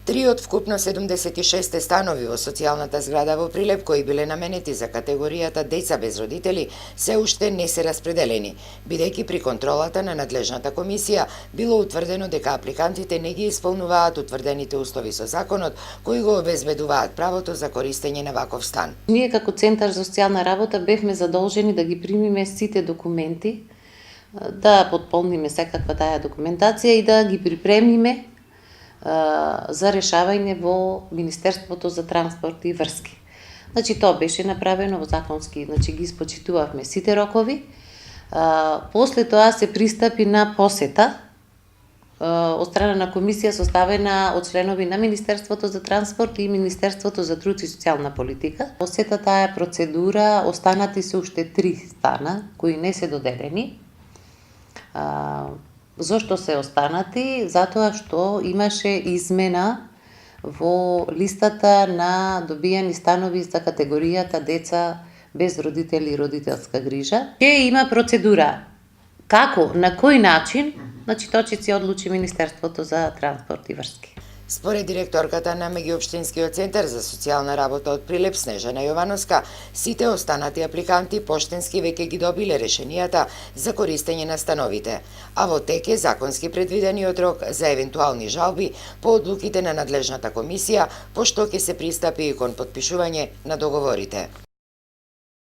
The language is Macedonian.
Три од вкупно 76 станови во социјалната зграда во Прилеп кои биле наменети за категоријата деца без родители се уште не се распределени, бидејќи при контролата на надлежната комисија било утврдено дека апликантите не ги исполнуваат утврдените услови со законот кои го обезбедуваат правото за користење на ваков стан. Ние како Центар за социјална работа бевме задолжени да ги примиме сите документи, да потполниме секаква таа документација и да ги припремиме за решавање во Министерството за транспорт и врски. Значи, тоа беше направено во законски, значи ги испочитувавме сите рокови. После тоа се пристапи на посета од страна на комисија составена од членови на Министерството за транспорт и Министерството за труд и социјална политика. Посета таа процедура, останати се уште 3 стана кои не се доделени. Зошто се останати? Затоа што имаше измена во листата на добијани станови за категоријата деца без родители и родителска грижа. Ќе има процедура. Како, на кој начин, значи тоа ќе си одлучи Министерството за транспорт и врски. Според директорката на Меѓуопштинскиот центар за социјална работа од Прилеп Снежана Јовановска, сите останати апликанти поштенски веќе ги добиле решенијата за користење на становите, а во тек е законски предвидениот рок за евентуални жалби по одлуките на надлежната комисија, пошто ќе се пристапи и кон потпишување на договорите.